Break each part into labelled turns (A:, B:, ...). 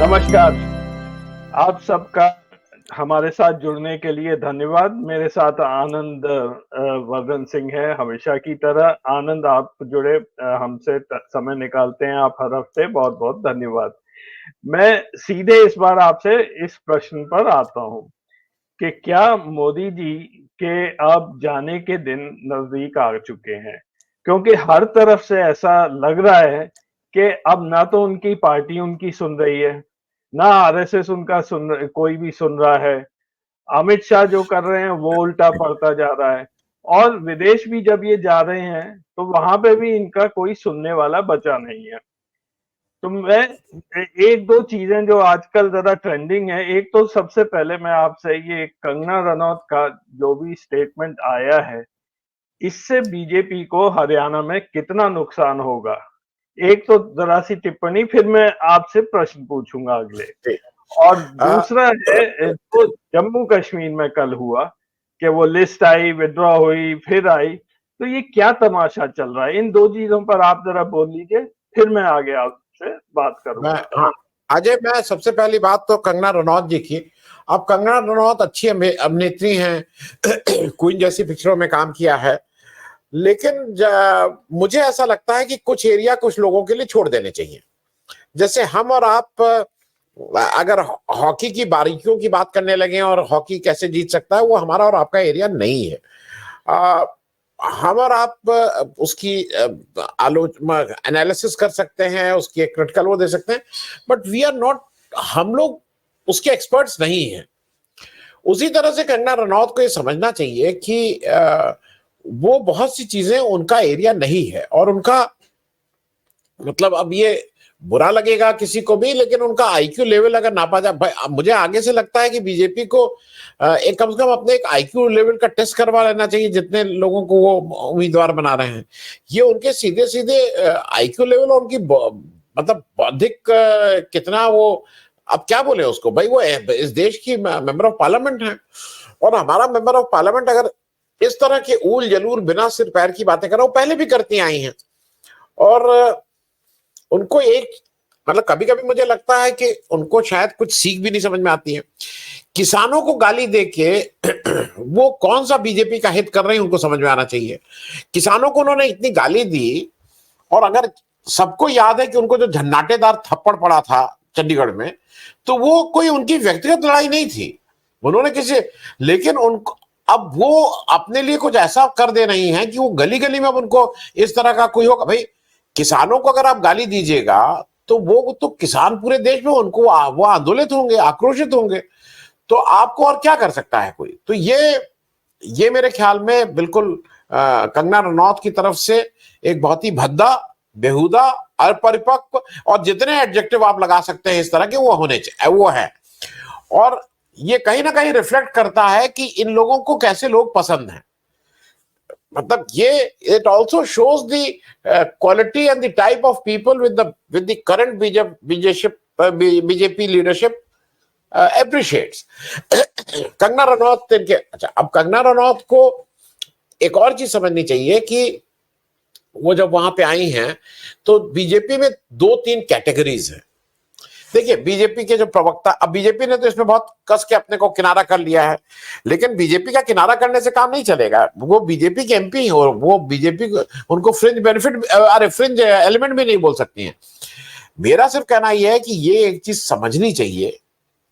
A: नमस्कार। आप सबका हमारे साथ जुड़ने के लिए धन्यवाद। मेरे साथ आनंद वर्धन सिंह है। हमेशा की तरह आनंद, आप जुड़े हमसे समय निकालते हैं आप हर हफ्ते, बहुत बहुत धन्यवाद। मैं सीधे इस बार आपसे इस प्रश्न पर आता हूँ कि क्या मोदी जी के अब जाने के दिन नजदीक आ चुके हैं? क्योंकि हर तरफ से ऐसा लग रहा है कि अब ना तो उनकी पार्टी उनकी सुन रही है, ना आरएसएस उनका कोई भी सुन रहा है। अमित शाह जो कर रहे हैं वो उल्टा पड़ता जा रहा है, और विदेश भी जब ये जा रहे हैं तो वहां पे भी इनका कोई सुनने वाला बचा नहीं है। तो मैं एक दो चीजें जो आजकल ज्यादा ट्रेंडिंग है, एक तो सबसे पहले मैं आपसे ये कंगना रनौत का जो भी स्टेटमेंट आया है, इससे बीजेपी को हरियाणा में कितना नुकसान होगा? एक तो जरा सी टिप्पणी, फिर मैं आपसे प्रश्न पूछूंगा अगले।
B: जी।
A: और
B: आ,
A: दूसरा है जो जम्मू कश्मीर में कल हुआ कि वो लिस्ट आई, विड्रॉ हुई, फिर आई, तो ये क्या तमाशा चल रहा है? इन दो चीजों पर आप जरा बोल लीजिए, फिर मैं आगे आपसे बात
B: मैं
A: करूंगा।
B: हाँ अजय, मैं सबसे पहली बात तो कंगना रनौत जी की। अब कंगना रनौत अच्छी अभिनेत्री हैं, क्वीन जैसी पिक्चरों में काम किया है, लेकिन मुझे ऐसा लगता है कि कुछ एरिया कुछ लोगों के लिए छोड़ देने चाहिए। जैसे हम और आप अगर हॉकी की बारीकियों की बात करने लगे और हॉकी कैसे जीत सकता है, वो हमारा और आपका एरिया नहीं है। हम और आप उसकी आलोचना एनालिसिस कर सकते हैं, उसकी एक क्रिटिकल वो दे सकते हैं, बट वी आर नॉट, हम लोग उसके एक्सपर्ट्स नहीं हैं। उसी तरह से कंगना रनौत को ये समझना चाहिए कि वो बहुत सी चीजें उनका एरिया नहीं है, और उनका मतलब, अब ये बुरा लगेगा किसी को भी, लेकिन उनका आईक्यू लेवल अगर नापा जाए, भाई मुझे आगे से लगता है कि बीजेपी को एक कम से कम अपने एक आईक्यू लेवल का टेस्ट करवा लेना चाहिए, जितने लोगों को वो उम्मीदवार बना रहे हैं। ये उनके सीधे सीधे आईक्यू लेवल और उनकी मतलब बौद्धिक कितना वो, अब क्या बोले उसको भाई, वो इस देश की मेंबर ऑफ पार्लियामेंट है, और हमारा मेंबर ऑफ पार्लियामेंट अगर इस तरह के ऊल जलूल बिना सिर पैर की बातें कर रहा, वो पहले भी करती आई हैं। और उनको एक मतलब कभी कभी मुझे लगता है कि उनको शायद कुछ सीख भी नहीं समझ में आती है। किसानों को गाली देके वो कौन सा बीजेपी का हित कर रहे हैं, उनको समझ में आना चाहिए। किसानों को उन्होंने इतनी गाली दी, और अगर सबको याद है कि उनको जो झन्नाटेदार थप्पड़ पड़ा था चंडीगढ़ में, तो वो कोई उनकी व्यक्तिगत लड़ाई नहीं थी, उन्होंने किसी, लेकिन उनको अब वो अपने लिए कुछ ऐसा कर दे रही हैं कि वो गली गली में अब उनको इस तरह का कोई होगा। भाई किसानों को अगर आप गाली दीजिएगा, तो वो तो किसान पूरे देश में उनको वो आंदोलित होंगे, आक्रोशित होंगे, तो आपको और क्या कर सकता है कोई। तो ये मेरे ख्याल में बिल्कुल कंगना रनौत की तरफ से एक बहुत ही भद्दा, बेहुदा, अपरिपक्व, और जितने एडजेक्टिव आप लगा सकते हैं इस तरह के, वो होने चाहिए, वो है। और ये कहीं ना कहीं रिफ्लेक्ट करता है कि इन लोगों को कैसे लोग पसंद हैं। मतलब ये it also shows the quality and the type of people with the current BJP leadership appreciates। Kangana Ranaut इनके, अच्छा, अब कंगना रनौत को एक और चीज समझनी चाहिए कि वो जब वहां पे आई हैं, तो बीजेपी में दो तीन कैटेगरीज हैं। देखिए, बीजेपी के जो प्रवक्ता, अब बीजेपी ने तो इसमें बहुत कस के अपने को किनारा कर लिया है, लेकिन बीजेपी का किनारा करने से काम नहीं चलेगा। वो बीजेपी के एमपी और वो बीजेपी, उनको फ्रिंज बेनिफिट, अरे फ्रिंज एलिमेंट भी नहीं बोल सकती हैं। मेरा सिर्फ कहना यह है कि ये एक चीज समझनी चाहिए,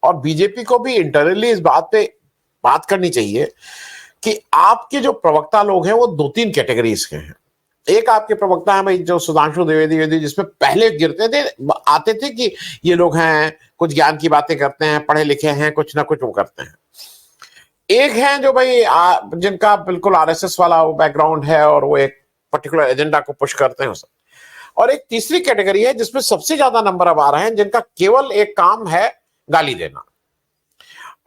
B: और बीजेपी को भी इंटरनली इस बात पे बात करनी चाहिए कि आपके जो प्रवक्ता लोग हैं वो दो तीन कैटेगरीज के हैं। एक आपके प्रवक्ता है भाई, जो सुधांशु द्विवेदी, जिसमें पहले गिरते थे, आते थे कि ये लोग हैं, कुछ ज्ञान की बातें करते हैं, पढ़े लिखे हैं, कुछ ना कुछ वो करते हैं। एक है जो भाई जिनका बिल्कुल आरएसएस वाला वो बैकग्राउंड है, और वो एक पर्टिकुलर एजेंडा को पुश करते हैं। और एक तीसरी कैटेगरी है जिसमें सबसे ज्यादा नंबर अब आ रहे हैं, जिनका केवल एक काम है गाली देना।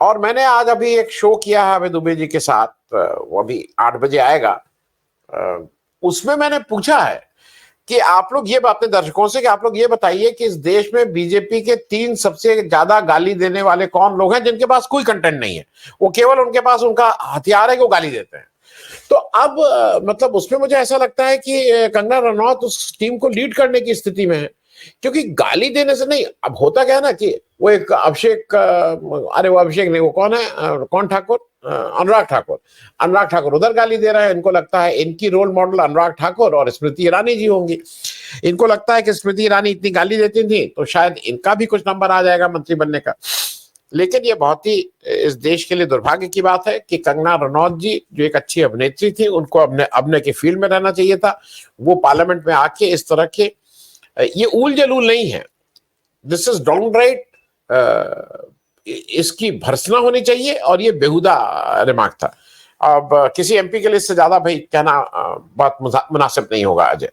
B: और मैंने आज अभी एक शो किया है अभय दुबे जी के साथ, वो अभी 8 बजे आएगा। उसमें मैंने पूछा है कि आप लोग ये अपने दर्शकों से कि आप लोग ये बताइए कि इस देश में बीजेपी के 3 सबसे ज्यादा गाली देने वाले कौन लोग हैं, जिनके पास कोई कंटेंट नहीं है, वो केवल उनके पास उनका हथियार है कि वो गाली देते हैं। तो अब मतलब उसमें मुझे ऐसा लगता है कि कंगना रनौत उस टीम को लीड करने की स्थिति में है, क्योंकि गाली देने से नहीं, अब होता क्या है ना कि वो एक अभिषेक, अरे वो अभिषेक नहीं, वो कौन है, कौन ठाकुर, अनुराग ठाकुर, अनुराग ठाकुर उधर गाली दे रहा है। इनको लगता है इनकी रोल मॉडल अनुराग ठाकुर और स्मृति ईरानी जी होंगी। इनको लगता है कि स्मृति ईरानी इतनी गाली देती थी तो शायद इनका भी कुछ नंबर आ जाएगा मंत्री बनने का। लेकिन ये बहुत ही इस देश के लिए दुर्भाग्य की बात है कि कंगना रनौत जी जो एक अच्छी अभिनेत्री थी, उनको अपने के फील्ड में रहना चाहिए था। वो पार्लियामेंट में आके इस तरह के, ये ऊल जलूल नहीं है, दिस इज डाउनराइट, इसकी भर्त्सना होनी चाहिए और ये बेहुदा रिमार्क था। अब किसी एमपी के लिए इससे ज्यादा भाई कहना बहुत मुनासिब नहीं होगा। अजय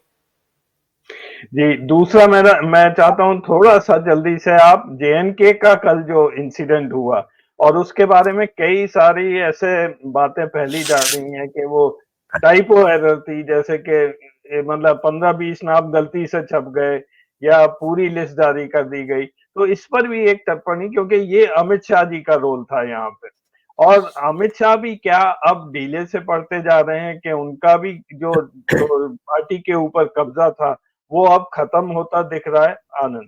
A: जी, दूसरा मैं चाहता हूं थोड़ा सा जल्दी से आप जेएनके का कल जो इंसिडेंट हुआ और उसके बारे में कई सारी ऐसे बातें फैली जा रही हैं कि वो टाइपो एरर थी, जैसे कि मतलब 15-20 नाम गलती से छप गए या पूरी लिस्ट जारी कर दी गई। तो इस पर भी एक टिप्पणी, क्योंकि ये अमित शाह जी का रोल था यहाँ पे, और अमित शाह भी क्या अब ढीले से पड़ते जा रहे हैं कि उनका भी जो जो पार्टी के ऊपर कब्जा था वो अब खत्म होता दिख रहा है। आनंद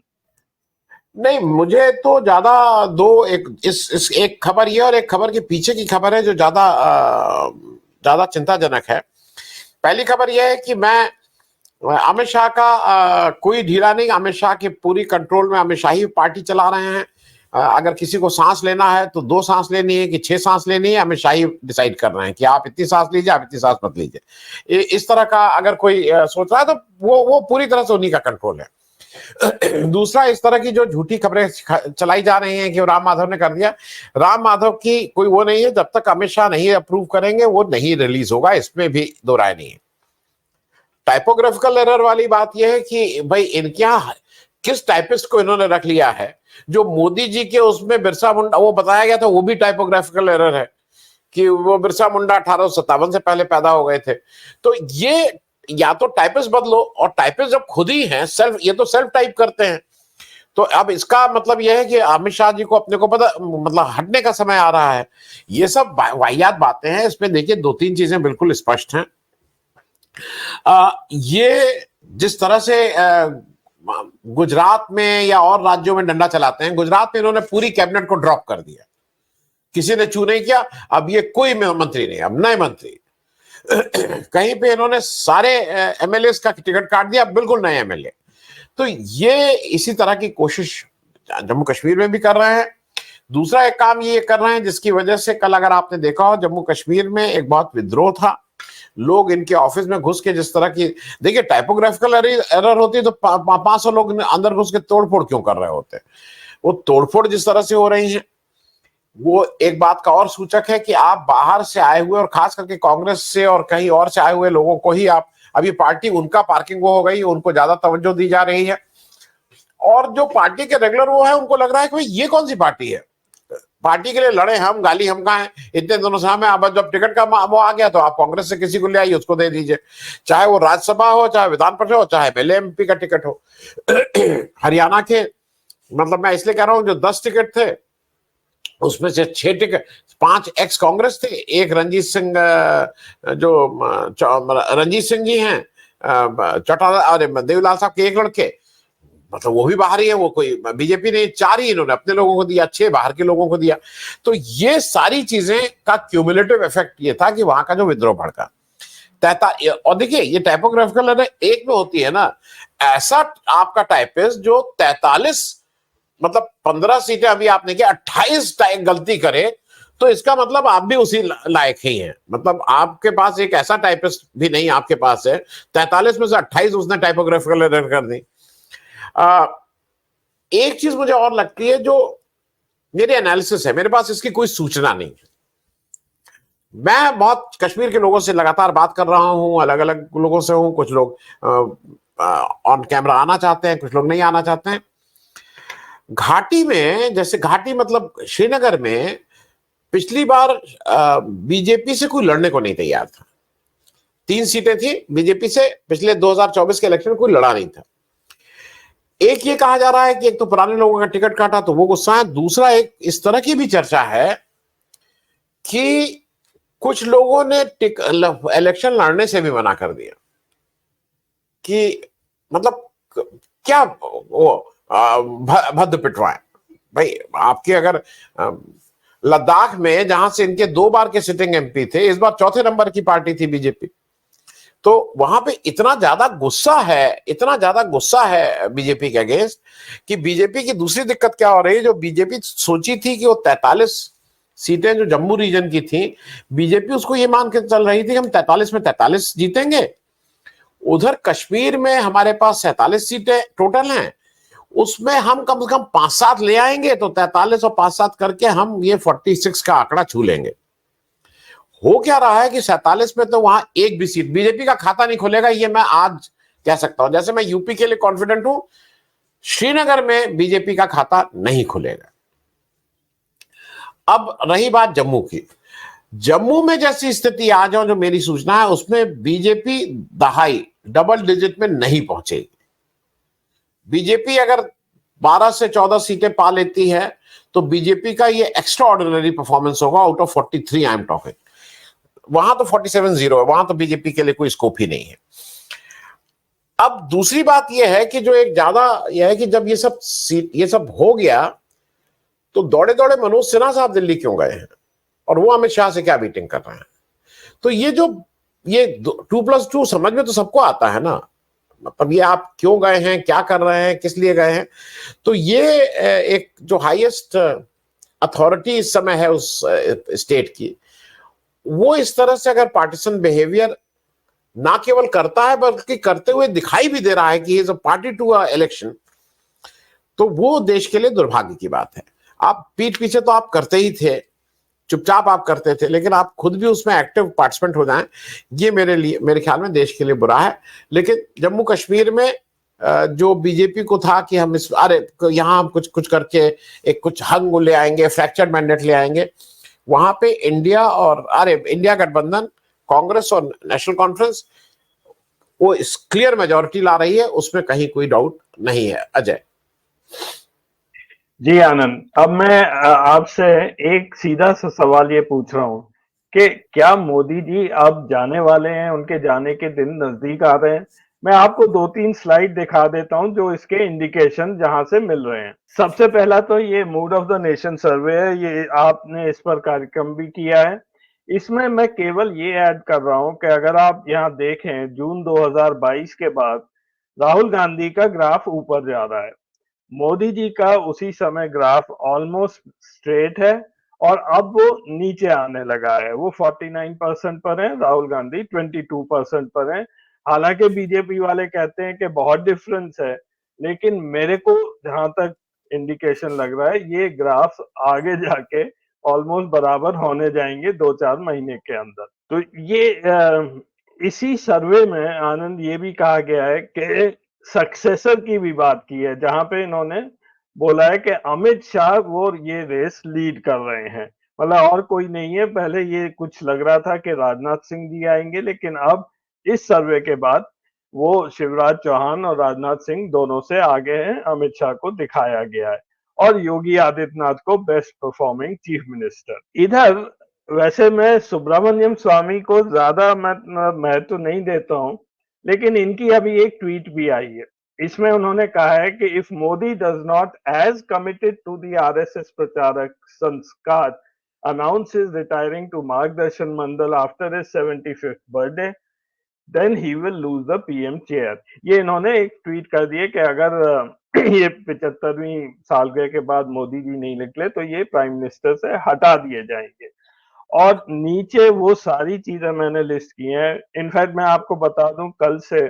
B: नहीं, मुझे तो ज्यादा दो, एक इस एक खबर ये और एक खबर के पीछे की खबर है जो ज्यादा चिंताजनक है। पहली खबर यह है कि मैं अमित शाह का कोई ढीला नहीं, अमित शाह के पूरी कंट्रोल में अमित शाह ही पार्टी चला रहे हैं। अगर किसी को सांस लेना है तो 2 सांस लेनी है कि 6 सांस लेनी है, अमित शाह ही डिसाइड कर रहे हैं कि आप इतनी सांस लीजिए, आप इतनी सांस मत लीजिए। इस तरह का अगर कोई सोच रहा है तो वो पूरी तरह से उन्हीं का कंट्रोल है। दूसरा, इस तरह की जो झूठी खबरें चलाई जा रही हैं कि राम माधव ने कर दिया, राम माधव की कोई वो नहीं है, जब तक अमित शाह नहीं अप्रूव करेंगे वो नहीं रिलीज होगा, इसमें भी दो राय नहीं है। टाइपोग्राफिकल एरर वाली बात यह है कि भाई इनके यहाँ किस टाइपिस्ट को इन्होंने रख लिया है, जो मोदी जी के उसमें बिरसा मुंडा वो बताया गया था, वो भी टाइपोग्राफिकल एरर है कि वो बिरसा मुंडा 1857 से पहले पैदा हो गए थे। तो ये या तो टाइपिस्ट बदलो, और टाइपिस्ट जब खुद ही हैं सेल्फ, ये तो सेल्फ टाइप करते हैं। तो अब इसका मतलब यह है कि अमित शाह जी को अपने को पता, मतलब हटने का समय आ रहा है। ये सब वाहियात बातें हैं। इसमें देखिए 2-3 चीजें बिल्कुल स्पष्ट हैं। ये जिस तरह से गुजरात में या और राज्यों में डंडा चलाते हैं, गुजरात में इन्होंने पूरी कैबिनेट को ड्रॉप कर दिया, किसी ने चू नहीं किया। अब ये कोई मंत्री नहीं, अब नए मंत्री। कहीं पे इन्होंने सारे एमएलए का टिकट काट दिया, बिल्कुल नए एमएलए। तो ये इसी तरह की कोशिश जम्मू कश्मीर में भी कर रहे हैं। दूसरा एक काम ये कर रहे हैं जिसकी वजह से कल अगर आपने देखा हो, जम्मू कश्मीर में एक बहुत विद्रोह था। लोग इनके ऑफिस में घुस के जिस तरह की, देखिए टाइपोग्राफिकल एरर होती है तो 500 लोग अंदर घुस के तोड़फोड़ क्यों कर रहे होते, वो तोड़फोड़ जिस तरह से हो रही है वो एक बात का और सूचक है कि आप बाहर से आए हुए और खास करके कांग्रेस से और कहीं और से आए हुए लोगों को ही आप, अभी पार्टी उनका पार्किंग वो हो गई, उनको ज्यादा तवज्जो दी जा रही है। और जो पार्टी के रेगुलर वो है उनको लग रहा है कि भाई ये कौन सी पार्टी है, पार्टी के लिए लड़े हम, गाली हम कहा है, इतने दिनों से हमें, अब जब टिकट का वो आ गया तो आप कांग्रेस से किसी को ले आइए, उसको दे दीजिए, चाहे वो राज्यसभा हो, चाहे विधान परिषद हो, चाहे एमएलए एमपी का टिकट हो। हरियाणा के, मतलब मैं इसलिए कह रहा हूं, जो 10 टिकट थे उसमें से 6 टिकट, 5 एक्स कांग्रेस थे, एक रंजीत सिंह, जो रंजीत सिंह जी हैं चौटाला, अरे देवीलाल साहब के एक लड़के, मतलब वो भी बाहर ही है, वो कोई बीजेपी ने 4 ही इन्होंने अपने लोगों को दिया, 6 बाहर के लोगों को दिया। तो ये सारी चीजें का क्यूमुलेटिव इफेक्ट ये था कि वहां का जो विद्रोह भड़का। और देखिए ये टाइपोग्राफिकल एरर एक में होती है ना, ऐसा आपका टाइपिस्ट जो 43, मतलब 15 सीटें अभी आपने किया, 28 गलती करे तो इसका मतलब आप भी उसी लायक ही हैं। मतलब आपके पास एक ऐसा टाइपिस्ट भी नहीं आपके पास है, 43 में से 28 उसने टाइपोग्राफिकल एरर कर दी। एक चीज मुझे और लगती है, जो मेरी एनालिसिस है, मेरे पास इसकी कोई सूचना नहीं है। मैं बहुत कश्मीर के लोगों से लगातार बात कर रहा हूं, अलग अलग लोगों से हूं, कुछ लोग ऑन कैमरा आना चाहते हैं, कुछ लोग नहीं आना चाहते हैं। घाटी में, जैसे घाटी मतलब श्रीनगर में पिछली बार बीजेपी से कोई लड़ने को नहीं तैयार था। 3 सीटें थी बीजेपी से, पिछले 2024 के इलेक्शन में कोई लड़ा नहीं था। एक ये कहा जा रहा है कि एक तो पुराने लोगों का टिकट काटा तो वो गुस्सा है, दूसरा एक इस तरह की भी चर्चा है कि कुछ लोगों ने इलेक्शन लड़ने से भी मना कर दिया, कि मतलब क्या वो भद्द पिटवाए भाई। आपके अगर लद्दाख में जहां से इनके 2 बार के सिटिंग एमपी थे, इस बार चौथे नंबर की पार्टी थी बीजेपी, तो वहां पे इतना ज्यादा गुस्सा है बीजेपी के अगेंस्ट कि बीजेपी की दूसरी दिक्कत क्या हो रही है, जो बीजेपी सोची थी कि वो 43 सीटें जो जम्मू रीजन की थी, बीजेपी उसको ये मान के चल रही थी कि हम 43 में 43 जीतेंगे। उधर कश्मीर में हमारे पास 47 सीटें टोटल हैं, उसमें हम कम से कम 5-7 ले आएंगे तो 43 और 5-7 करके हम ये 46 का आंकड़ा छू लेंगे। हो क्या रहा है कि 47 में तो वहां एक भी सीट बीजेपी का खाता नहीं खुलेगा, ये मैं आज कह सकता हूं। जैसे मैं यूपी के लिए कॉन्फिडेंट हूं, श्रीनगर में बीजेपी का खाता नहीं खुलेगा। अब रही बात जम्मू की, जम्मू में जैसी स्थिति आ जाओ, जो मेरी सूचना है उसमें बीजेपी दहाई डबल डिजिट में नहीं पहुंचेगी। बीजेपी अगर 12 से 14 सीटें पा लेती है तो बीजेपी का ये एक्स्ट्रा ऑर्डिनरी परफॉर्मेंस होगा out of 43 I am talking. वहां तो 47-0 है, वहां तो बीजेपी के लिए कोई स्कोप ही नहीं है। अब दूसरी बात यह है कि जो एक ज्यादा यह है कि जब ये सब हो गया तो दौड़े दौड़े मनोज सिन्हा साहब दिल्ली क्यों गए हैं और वो अमित शाह से क्या मीटिंग कर रहे हैं। तो ये 2+2 समझ में तो सबको आता है ना, मतलब ये आप क्यों गए हैं, क्या कर रहे हैं, किस लिए गए हैं। तो ये एक जो हाईएस्ट अथॉरिटी इस समय है उस स्टेट की, वो इस तरह से अगर पार्टिसन बिहेवियर ना केवल करता है बल्कि करते हुए दिखाई भी दे रहा है कि is a party to a election, तो वो देश के लिए दुर्भाग्य की बात है। आप पीठ पीछे तो आप करते ही थे, चुपचाप आप करते थे, लेकिन आप खुद भी उसमें एक्टिव पार्टिसिपेंट हो जाएं, ये मेरे ख्याल में देश के लिए बुरा है। लेकिन जम्मू कश्मीर में जो बीजेपी को था कि हम यहाँ हम कुछ करके एक कुछ हंग ले आएंगे, फ्रैक्चर्ड मैंडेट ले आएंगे, वहां पे इंडिया गठबंधन, कांग्रेस और नेशनल कॉन्फ्रेंस वो क्लियर मेजॉरिटी ला रही है, उसमें कहीं कोई डाउट नहीं है। अजय
A: जी आनंद, अब मैं आपसे एक सीधा सा सवाल ये पूछ रहा हूँ कि क्या मोदी जी अब जाने वाले हैं, उनके जाने के दिन नजदीक आ रहे हैं। मैं आपको 2-3 स्लाइड दिखा देता हूं जो इसके इंडिकेशन जहां से मिल रहे हैं। सबसे पहला तो ये मूड ऑफ द नेशन सर्वे है, ये आपने इस पर कार्यक्रम भी किया है। इसमें मैं केवल ये ऐड कर रहा हूं कि अगर आप यहाँ देखें जून 2022 के बाद राहुल गांधी का ग्राफ ऊपर जा रहा है, मोदी जी का उसी समय ग्राफ ऑलमोस्ट स्ट्रेट है और अब वो नीचे आने लगा है। वो 49% पर है, राहुल गांधी 22% पर है। हालांकि बीजेपी वाले कहते हैं कि बहुत डिफरेंस है, लेकिन मेरे को जहां तक इंडिकेशन लग रहा है ये ग्राफ आगे जाके ऑलमोस्ट बराबर होने जाएंगे 2-4 महीने के अंदर। तो ये इसी सर्वे में आनंद ये भी कहा गया है कि सक्सेसर की भी बात की है, जहां पे इन्होंने बोला है कि अमित शाह वो ये रेस लीड कर रहे हैं, मतलब और कोई नहीं है। पहले ये कुछ लग रहा था कि राजनाथ सिंह जी आएंगे, लेकिन अब इस सर्वे के बाद वो शिवराज चौहान और राजनाथ सिंह दोनों से आगे हैं, अमित शाह को दिखाया गया है, और योगी आदित्यनाथ को बेस्ट परफॉर्मिंग चीफ मिनिस्टर। इधर वैसे मैं सुब्रमण्यम स्वामी को ज्यादा मैं तो नहीं देता हूं, लेकिन इनकी अभी एक ट्वीट भी आई है। इसमें उन्होंने कहा है कि if Modi does not as committed to the RSS pracharak sanskar announces retiring to Margdarshan Mandal after his 75th birthday, then he will lose the PM chair। ये इन्होंने एक ट्वीट कर दिए कि अगर ये 75वीं सालगिरह के बाद मोदी जी नहीं निकले तो ये प्राइम मिनिस्टर से हटा दिए जाएंगे। और नीचे वो सारी चीजें मैंने लिस्ट की हैं। इनफैक्ट मैं आपको बता दूं, कल से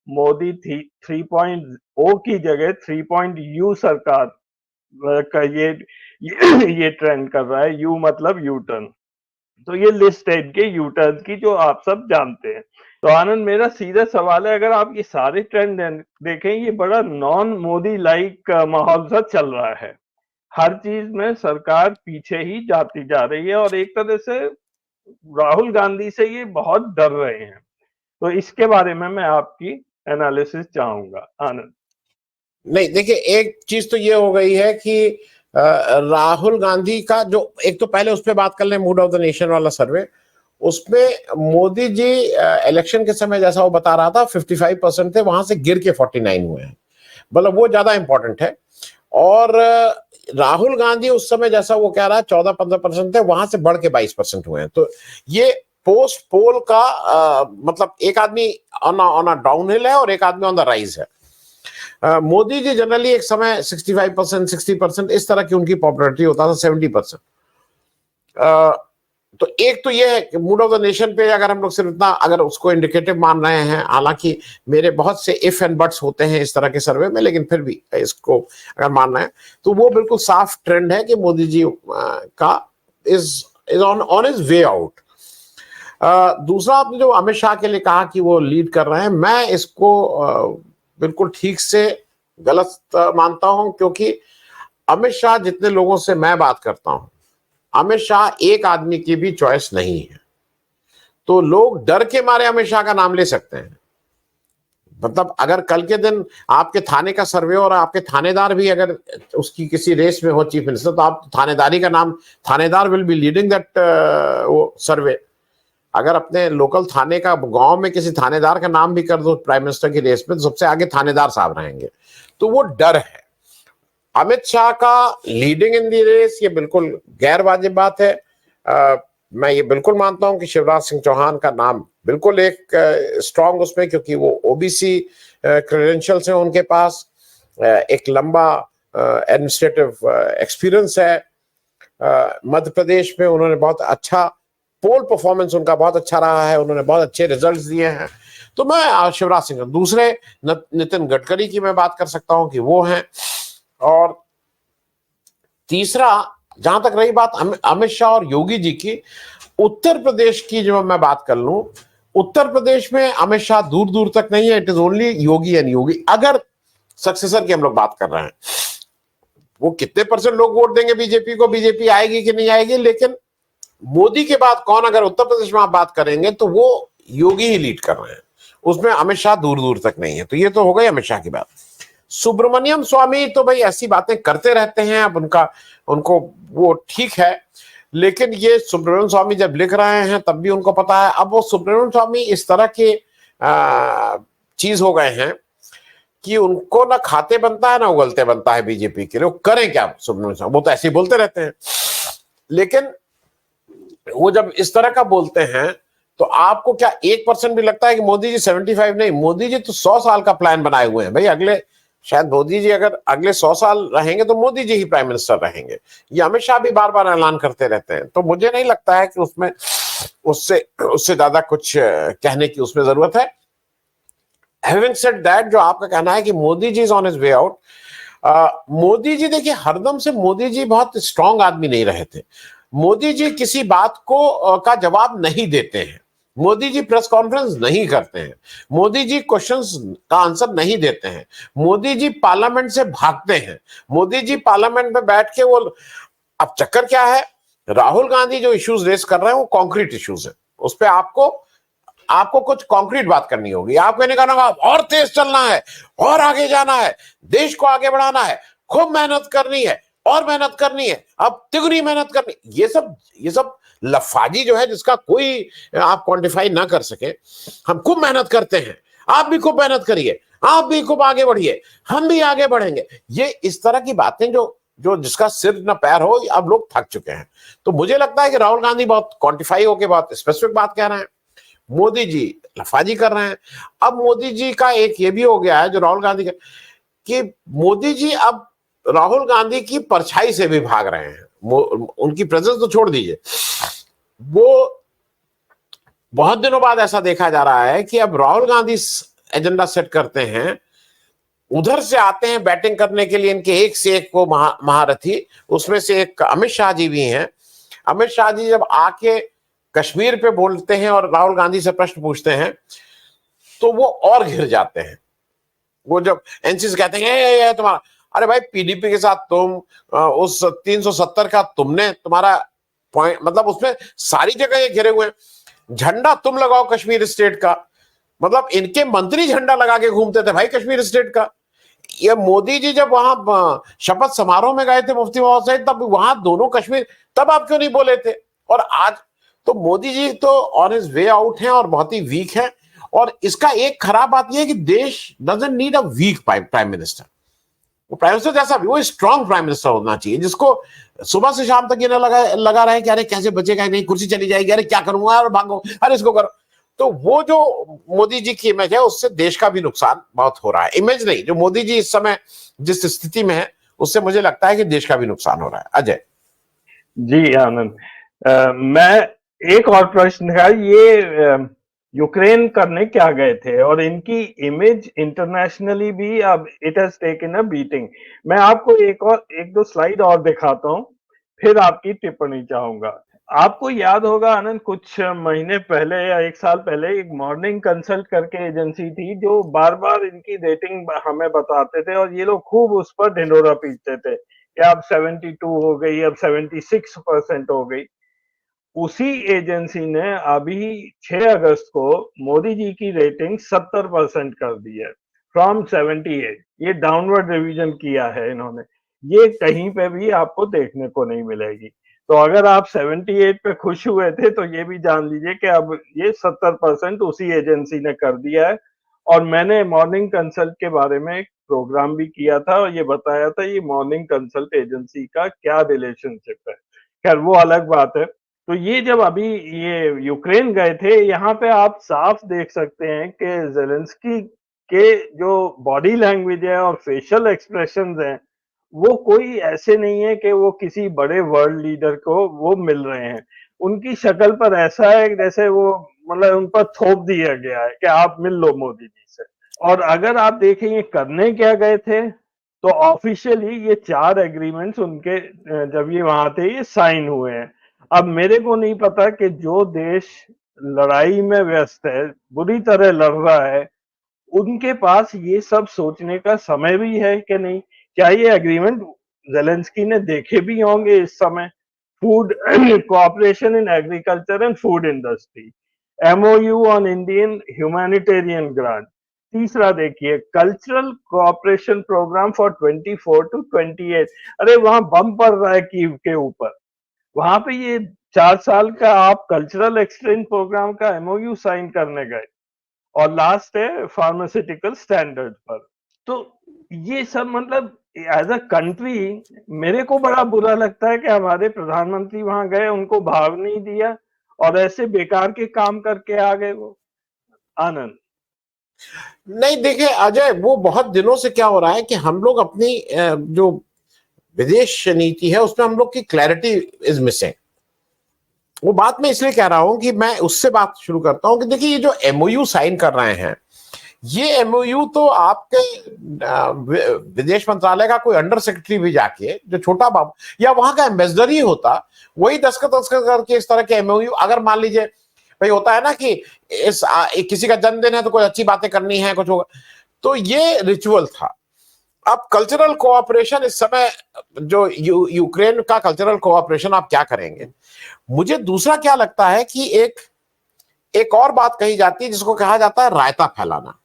A: मोदी 3.0 की जगह 3.U सरकार का ये ट्रेंड कर रहा है। यू मतलब यू टर्न। तो ये लिस्ट है इनके यू टर्न की, जो आप सब जानते हैं। तो आनंद, मेरा सीधा सवाल है, अगर आप ये सारे ट्रेंड देखें, ये बड़ा नॉन मोदी लाइक माहौल सा चल रहा है। हर चीज में सरकार पीछे ही जाती जा रही है और एक तरह से राहुल गांधी से ये बहुत डर रहे हैं। तो इसके बारे में मैं आपकी एनालिसिस चाहूंगा आनंद।
B: नहीं, देखिए एक चीज तो ये हो गई है कि राहुल गांधी का जो एक तो पहले उस पर बात कर लें, मूड ऑफ द नेशन वाला सर्वे, उसमें मोदी जी इलेक्शन के समय जैसा वो बता रहा था 55% थे, वहां से गिर के 49 हुए हैं। मतलब वो ज्यादा इंपॉर्टेंट है। और राहुल गांधी उस समय जैसा वो कह रहा है 14-15% थे, वहां से बढ़ के 22% हुए हैं। तो ये पोस्ट पोल का मतलब एक आदमी ऑन अ डाउनहिल है और एक आदमी ऑन द राइज है। मोदी जी जनरली एक समय 65%, 60% इस तरह की उनकी पॉपुलैरिटी होता था, 70%। तो एक तो ये है कि मूड ऑफ द नेशन पे अगर हम लोग सिर्फ इतना अगर उसको इंडिकेटिव मान रहे हैं, हालांकि मेरे बहुत से इफ एंड बट्स होते हैं इस तरह के सर्वे में, लेकिन फिर भी इसको अगर मान रहे हैं तो वो बिल्कुल साफ ट्रेंड है कि मोदी जी का is on his way out. दूसरा, आपने जो अमित शाह के लिए कहा कि वो लीड कर रहे हैं, मैं इसको बिल्कुल ठीक से गलत मानता हूं, क्योंकि अमित शाह जितने लोगों से मैं बात करता हूं, अमित शाह एक आदमी की भी चॉइस नहीं है। तो लोग डर के मारे अमित शाह का नाम ले सकते हैं। मतलब अगर कल के दिन आपके थाने का सर्वे और आपके थानेदार भी अगर उसकी किसी रेस में हो चीफ मिनिस्टर, तो आप थानेदारी का नाम, थानेदार विल बी लीडिंग दैट वो सर्वे। अगर अपने लोकल थाने का गांव में किसी थानेदार का नाम भी कर दो प्राइम मिनिस्टर की रेस में, तो सबसे आगे थानेदार साहब रहेंगे। तो वो डर है। अमित शाह का लीडिंग इन दी रेस ये बिल्कुल गैर वाजिब बात है। मैं ये बिल्कुल मानता हूं कि शिवराज सिंह चौहान का नाम बिल्कुल एक स्ट्रांग उसमें, क्योंकि वो ओबीसी क्रेडेंशियल्स हैं उनके पास, एक लंबा एडमिनिस्ट्रेटिव एक्सपीरियंस है। मध्य प्रदेश में उन्होंने बहुत अच्छा पोल परफॉर्मेंस उनका बहुत अच्छा रहा है, उन्होंने बहुत अच्छे रिजल्ट्स दिए हैं। तो मैं शिवराज सिंह, दूसरे नितिन गडकरी की मैं बात कर सकता हूं कि वो हैं। और तीसरा, जहां तक रही बात अमित शाह और योगी जी की, उत्तर प्रदेश की जो मैं बात कर लूं, उत्तर प्रदेश में अमित शाह दूर दूर तक नहीं है, it is only Yogi and Yogi. अगर सक्सेसर की हम लोग बात कर रहे हैं, वो कितने परसेंट लोग वोट देंगे बीजेपी को, बीजेपी आएगी कि नहीं आएगी, लेकिन मोदी के बाद कौन, अगर उत्तर प्रदेश में आप बात करेंगे तो वो योगी ही लीड कर रहे हैं, उसमें अमित शाह दूर दूर तक नहीं है। तो ये तो हो गई अमित शाह की बात। सुब्रमण्यम स्वामी तो भाई ऐसी बातें करते रहते हैं, अब उनको वो ठीक है, लेकिन ये सुब्रमण्यम स्वामी जब लिख रहे हैं तब भी उनको पता है। अब वो सुब्रमण्यम स्वामी इस तरह के चीज हो गए हैं कि उनको ना खाते बनता है ना उगलते बनता है बीजेपी के लिए। वो करें क्या सुब्रमण्यम स्वामी, वो तो ऐसे ही बोलते रहते हैं, लेकिन वो जब इस तरह का बोलते हैं तो आपको क्या 1% भी लगता है कि मोदी जी 75 नहीं, मोदी जी तो 100 साल का प्लान बनाए हुए हैं भाई। अगले शायद मोदी जी अगर अगले 100 साल रहेंगे तो मोदी जी ही प्राइम मिनिस्टर रहेंगे। ये अमित शाह भी बार बार ऐलान करते रहते हैं। तो मुझे नहीं लगता है कि उसमें उससे ज्यादा कुछ कहने की उसमें जरूरत है। हैविंग सेड दैट, जो आपका कहना है कि Modi ji is on his way out, Modi ji देखिए, हरदम से मोदी जी बहुत स्ट्रांग आदमी नहीं रहे थे। मोदी जी किसी बात को का जवाब नहीं देते हैं, मोदी जी प्रेस कॉन्फ्रेंस नहीं करते हैं, मोदी जी क्वेश्चंस का आंसर नहीं देते हैं, मोदी जी पार्लियामेंट से भागते हैं, मोदी जी पार्लियामेंट में बैठ के वो, अब चक्कर क्या है, राहुल गांधी जो इश्यूज रेस कर रहे हैं वो कॉन्क्रीट इश्यूज है, उस पर आपको कुछ कॉन्क्रीट बात करनी होगी। आपको नहीं कहना और तेज चलना है और आगे जाना है, देश को आगे बढ़ाना है, खूब मेहनत करनी है और मेहनत करनी है, अब तिगुनी मेहनत करनी, ये सब लफाजी जो है जिसका कोई आप क्वांटिफाई ना कर सके। हम खूब मेहनत करते हैं, आप भी खूब मेहनत करिए, आप भी खूब आगे बढ़िए, हम भी आगे बढ़ेंगे, ये इस तरह की बातें जो जिसका सिर न पैर हो, अब लोग थक चुके हैं। तो मुझे लगता है कि राहुल गांधी बहुत क्वांटिफाई होकर बहुत स्पेसिफिक बात कह रहे हैं, मोदी जी लफाजी कर रहे हैं। अब मोदी जी का एक ये भी हो गया है जो राहुल गांधी का, कि मोदी जी अब राहुल गांधी की परछाई से भी भाग रहे हैं। उनकी प्रेजेंस तो छोड़ दीजिए, वो बहुत दिनों बाद ऐसा देखा जा रहा है कि अब राहुल गांधी एजेंडा सेट करते हैं, उधर से आते हैं बैटिंग करने के लिए इनके एक से एक को महारथी, उसमें से एक अमित शाह जी भी हैं। अमित शाह जी जब आके कश्मीर पे बोलते हैं और राहुल गांधी से प्रश्न पूछते हैं तो वो और घिर जाते हैं। वो जब एनसीसी कहते हैं ये तुम्हारा, अरे भाई पीडीपी के साथ तुम उस 370 का तुमने तुम्हारा पॉइंट, मतलब उसमें सारी जगह ये घिरे हुए हैं। झंडा तुम लगाओ कश्मीर स्टेट का, मतलब इनके मंत्री झंडा लगा के घूमते थे भाई कश्मीर स्टेट का। ये मोदी जी जब वहां शपथ समारोह में गए थे मुफ्ती मोहम्मद सईद, तब वहां दोनों कश्मीर, तब आप क्यों नहीं बोले थे? और आज तो मोदी जी तो ऑन हिज वे आउट हैं और बहुत ही वीक हैं। और इसका एक खराब बात यह है कि देश doesn't need a weak prime minister. वो प्राइम मिनिस्टर जैसा भी, वो स्ट्रांग प्राइम मिनिस्टर होना चाहिए, जिसको सुबह से शाम तक ये ना लगा रहे कि अरे कैसे बचेगा, नहीं कुर्सी चली जाएगी, अरे क्या करूंगा, और भागो, अरे इसको करो। तो वो जो मोदी जी की इमेज है, उससे देश का भी नुकसान बहुत हो रहा है। इमेज नहीं, जो मोदी जी इस समय जिस स्थिति में है, उससे मुझे लगता है कि देश का भी नुकसान हो रहा है। अजय
A: जी आनंद, मैं एक और प्रश्न था, ये यूक्रेन करने क्या गए थे और इनकी इमेज इंटरनेशनली भी अब it has taken a beating. मैं आपको एक दो स्लाइड और दिखाता हूँ, फिर आपकी टिप्पणी चाहूंगा। आपको याद होगा आनंद, कुछ महीने पहले या एक साल पहले एक मॉर्निंग कंसल्ट करके एजेंसी थी जो बार बार इनकी रेटिंग हमें बताते थे, और ये लोग खूब उस पर ढिंडोरा पीटते थे कि अब 72 हो गई, अब 76% हो गई। उसी एजेंसी ने अभी 6 अगस्त को मोदी जी की रेटिंग 70% कर दी है, फ्रॉम 78। ये डाउनवर्ड रिवीजन किया है इन्होंने। ये कहीं पे भी आपको देखने को नहीं मिलेगी। तो अगर आप 78 पे खुश हुए थे तो ये भी जान लीजिए कि अब ये 70% उसी एजेंसी ने कर दिया है। और मैंने मॉर्निंग कंसल्ट के बारे में एक प्रोग्राम भी किया था और ये बताया था ये मॉर्निंग कंसल्ट एजेंसी का क्या रिलेशनशिप है। खैर वो अलग बात है। तो ये जब अभी ये यूक्रेन गए थे, यहाँ पे आप साफ देख सकते हैं कि ज़ेलेंस्की के जो बॉडी लैंग्वेज है और फेशियल एक्सप्रेशंस हैं, वो कोई ऐसे नहीं है कि वो किसी बड़े वर्ल्ड लीडर को वो मिल रहे हैं। उनकी शक्ल पर ऐसा है जैसे वो, मतलब उन पर थोप दिया गया है कि आप मिल लो मोदी जी से। और अगर आप देखें ये करने क्या गए थे, तो ऑफिशियली ये 4 एग्रीमेंट्स उनके जब ये वहां थे ये साइन हुए हैं। अब मेरे को नहीं पता कि जो देश लड़ाई में व्यस्त है, बुरी तरह लड़ रहा है, उनके पास ये सब सोचने का समय भी है कि नहीं। क्या ये एग्रीमेंट ज़ेलेंस्की ने देखे भी होंगे इस समय? Food cooperation in agriculture and food industry, MOU on Indian humanitarian grant. तीसरा देखिए, cultural cooperation programme for 24 to 28। अरे वहां बम पड़ रहा है कीव के ऊपर, वहां पे ये 4 साल का आप कल्चरल एक्सचेंज प्रोग्राम का एमओयू साइन करने गए। और लास्ट है फार्मास्यूटिकल स्टैंडर्ड पर। तो ये सब मतलब एज अ कंट्री मेरे को बड़ा बुरा लगता है कि हमारे प्रधानमंत्री वहां गए, उनको भाव नहीं दिया और ऐसे बेकार के काम करके आ गए वो। आनंद
B: नहीं, देखिए अजय, वो बहुत दिनों से क्या हो रहा है कि हम लोग अपनी जो विदेश नीति है उसमें हम लोग की क्लैरिटी इज मिसिंग। वो बात मैं इसलिए कह रहा हूं कि मैं उससे बात शुरू करता हूं कि देखिए ये जो एमओयू साइन कर रहे हैं, ये एमओयू तो आपके विदेश मंत्रालय का कोई अंडर सेक्रेटरी भी जाके, जो छोटा बाबू या वहां का एम्बेसडर ही होता, वही दस्तखत करके इस तरह के एमओयू, अगर मान लीजिए भाई होता है ना कि किसी का जन्मदिन है तो कोई अच्छी बातें करनी है, कुछ होगा, तो ये रिचुअल था। अब कल्चरल कोऑपरेशन इस समय जो यूक्रेन का कल्चरल कोऑपरेशन आप क्या करेंगे? मुझे दूसरा क्या लगता है कि एक और बात कही जाती है जिसको कहा जाता है रायता फैलाना।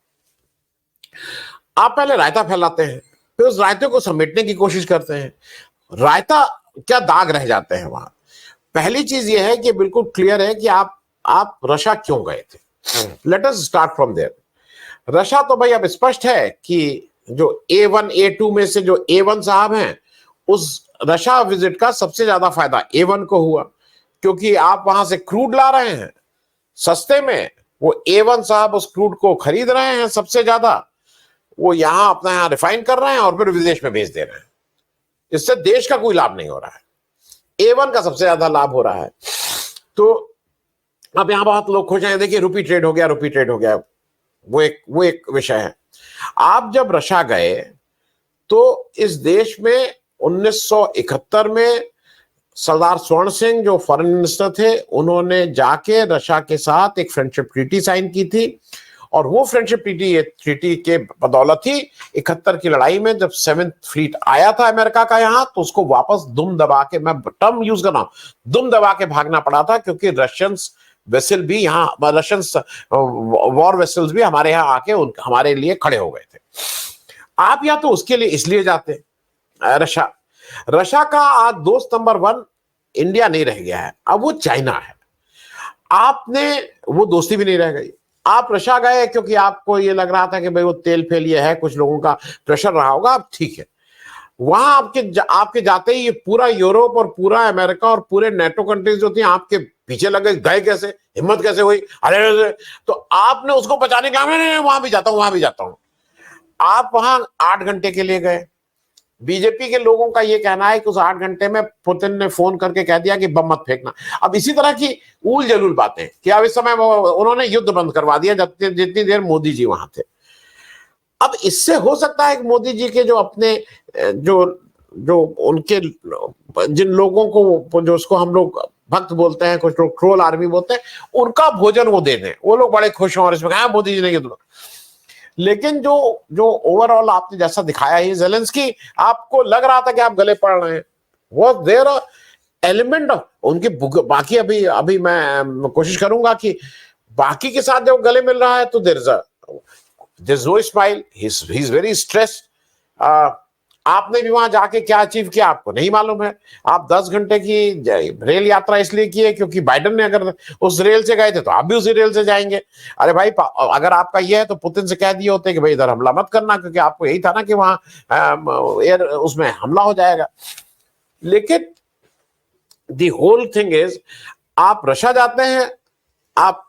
B: आप पहले रायता फैलाते हैं, फिर उस रायते को समेटने की कोशिश करते हैं। रायता क्या दाग रह जाते हैं वहां। पहली चीज यह है कि बिल्कुल क्लियर है कि आप रशिया क्यों गए थे। Let us start from there. Russia तो भाई अब स्पष्ट है कि जो A1 A2 में से जो A1 साहब हैं, उस रशिया विजिट का सबसे ज्यादा फायदा A1 को हुआ, क्योंकि आप वहां से क्रूड ला रहे हैं सस्ते में। वो A1 साहब उस क्रूड को खरीद रहे हैं सबसे ज्यादा, वो यहां अपना यहां रिफाइन कर रहे हैं और फिर विदेश में भेज दे रहे हैं। इससे देश का कोई लाभ नहीं हो रहा है, A1 का सबसे ज्यादा लाभ हो रहा है। तो अब यहां बहुत लोग खुश हैं, देखिए रुपी ट्रेड हो गया, रुपी ट्रेड हो गया, वो एक विषय है। आप जब रशिया गए तो इस देश में 1971 में सरदार स्वर्ण सिंह जो फॉरेन मिनिस्टर थे, उन्होंने जाके रशिया के साथ एक फ्रेंडशिप ट्रीटी साइन की थी। और वो फ्रेंडशिप ट्रीटी के बदौलत ही 71 की लड़ाई में जब 7th फ्लीट आया था अमेरिका का यहाँ, तो उसको वापस दुम दबा के, मैं टर्म यूज कर रहा हूं, दुम दबा के भागना पड़ा था, क्योंकि रशियंस वेसल भी यहाँ, रशियंस वॉर वेसल्स भी हमारे यहाँ आके हमारे लिए खड़े हो गए थे। आप या तो उसके लिए इसलिए जाते, रशिया का आज दोस्त नंबर 1 इंडिया नहीं रह गया है, अब वो चाइना है। आपने वो दोस्ती भी नहीं रह गई। आप रशिया गए क्योंकि आपको ये लग रहा था कि भाई वो तेल फेल ये है, कुछ लोगों का प्रेशर रहा होगा, अब ठीक है। वहां आपके जाते ही ये पूरा यूरोप और पूरा अमेरिका और पूरे नेटो कंट्रीज जो थी आपके पीछे लगे, गए कैसे, हिम्मत कैसे हुई, अरे तो आपने उसको बचाने का, नहीं वहां भी जाता हूं, वहां भी जाता हूं। आप वहां 8 घंटे के लिए गए। बीजेपी के लोगों का ये कहना है कि उस 8 घंटे में पुतिन ने फोन करके कह दिया कि बम मत फेंकना। अब इसी तरह की ऊल जलूल बातें कि अब इस समय उन्होंने युद्ध बंद करवा दिया जितनी देर मोदी जी वहां थे। अब इससे हो सकता है कि मोदी जी के जो अपने जो जो उनके जिन लोगों को, जो उसको हम लोग भक्त बोलते हैं, कुछ लोग ट्रोल आर्मी बोलते हैं, उनका भोजन वो दे दें, वो लोग बड़े खुश हों और इसमें कहा मोदी जी ने ये। लेकिन जो जो ओवरऑल आपने जैसा दिखाया है ज़ेलेंस्की, आपको लग रहा था कि आप गले पड़ रहे हैं, वो देयर एलिमेंट ऑफ उनकी बाकी। अभी मैं कोशिश करूंगा कि बाकी के साथ जब गले मिल रहा है तो there is no smile, he is very stressed. आपने भी वहां जाके क्या अचीव किया आपको नहीं मालूम है। आप 10 घंटे की रेल यात्रा इसलिए की है क्योंकि बाइडेन ने अगर उस रेल से गए थे तो आप भी उसी रेल से जाएंगे। अरे भाई, अगर आपका ये है तो पुतिन से कह दिए होते कि भाई इधर हमला मत करना, क्योंकि आपको यही था ना कि वहां एयर उसमें हमला हो जाएगा। लेकिन दी होल थिंग इज, आप रशिया जाते हैं, आप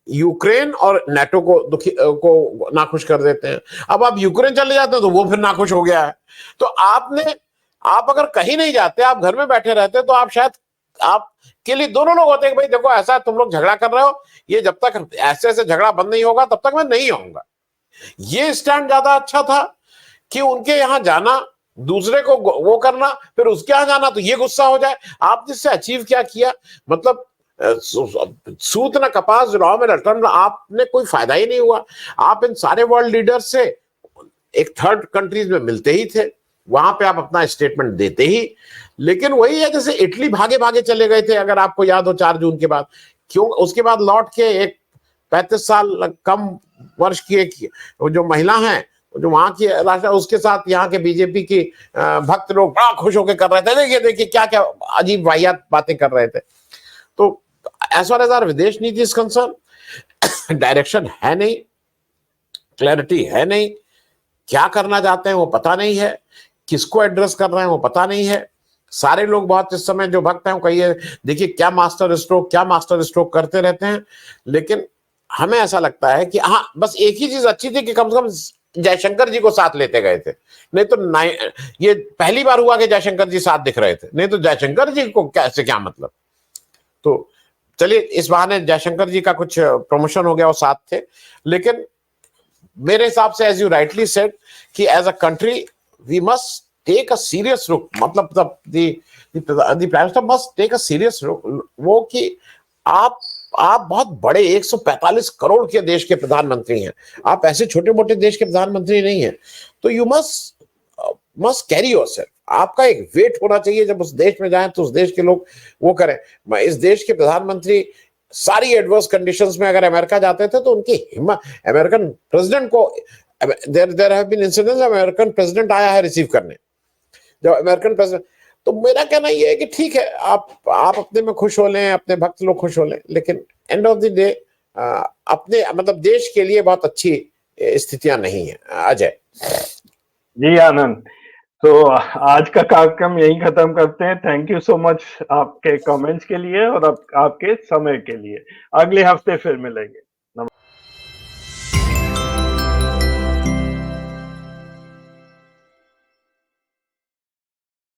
B: यूक्रेन और नेटो को नाखुश कर देते हैं। अब आप यूक्रेन चले जाते हैं तो वो फिर नाखुश हो गया है। तो आप अगर कहीं नहीं जाते, आप घर में बैठे रहते, तो आप शायद आपके लिए दोनों लोग होते हैं कि भाई देखो ऐसा तुम लोग झगड़ा कर रहे हो, ये जब तक ऐसे ऐसे झगड़ा बंद नहीं होगा तब तक मैं नहीं आऊंगा। ये स्टैंड ज्यादा अच्छा था कि उनके यहां जाना, दूसरे को वो करना, फिर उसके यहां जाना तो ये गुस्सा हो जाए। आप जिससे अचीव क्या किया, मतलब सूत न कपास जुलाओ में रटन, आपने कोई फायदा ही नहीं हुआ। आप इन सारे वर्ल्ड लीडर्स से एक थर्ड कंट्रीज में मिलते ही थे, वहां पे आप अपना स्टेटमेंट देते ही। लेकिन वही है जैसे इटली भागे भागे चले गए थे, अगर आपको याद हो 4 जून के बाद। क्यों? उसके बाद लौट के एक 35 साल कम वर्ष की एक जो महिला है, जो वहां की राष्ट्र, उसके साथ यहाँ के बीजेपी की भक्त लोग बड़ा खुश होकर कर रहे थे, देखिए देखिए क्या क्या अजीब वाहियात बातें कर रहे थे। तो एज फार एज आवर विदेश नीति इज कंसर्न, डायरेक्शन है नहीं, क्लैरिटी है नहीं, क्या करना चाहते हैं वो पता नहीं है, किसको एड्रेस कर रहे हैं वो पता नहीं है। सारे लोग बहुत इस समय जो भक्त हैं वो कहिए देखिए क्या मास्टर स्ट्रोक करते रहते हैं। लेकिन हमें ऐसा लगता है कि हाँ, बस एक ही चीज अच्छी थी कि कम से कम जयशंकर जी को साथ लेते गए थे। नहीं तो ये पहली बार हुआ कि जयशंकर जी साथ दिख रहे थे, नहीं तो जयशंकर जी को कैसे, क्या मतलब। तो चलिए इस बहाने जयशंकर जी का कुछ प्रमोशन हो गया, वो साथ थे। लेकिन मेरे हिसाब से एज यू राइटली सेड कि as a country we must take a serious look, मतलब the prime minister must take a serious look, वो कि आप बहुत बड़े 145 करोड़ के देश के प्रधानमंत्री हैं, आप ऐसे छोटे मोटे देश के प्रधानमंत्री नहीं हैं। तो यू मस्ट कैरी योरसेल्फ, आपका एक वेट होना चाहिए। जब उस देश में जाएं तो उस देश के लोग वो करें। इस देश के प्रधानमंत्री सारी एडवर्स कंडीशंस में अगर अमेरिका जाते थे तो उनकी हिम्मत, अमेरिकन प्रेसिडेंट को, there have been incidents, American president आया है रिसीव करने, जब अमेरिकन प्रेसिडेंट। तो मेरा कहना यह है कि ठीक है, आप अपने में खुश हो लें, अपने भक्त लोग खुश हो लें, लेकिन एंड ऑफ द डे अपने मतलब देश के लिए बहुत अच्छी स्थितियां नहीं है। अजय
A: जी आनंद, तो आज का कार्यक्रम यही खत्म करते हैं। थैंक यू सो मच आपके कमेंट्स के लिए और आपके समय के लिए। अगले हफ्ते फिर मिलेंगे।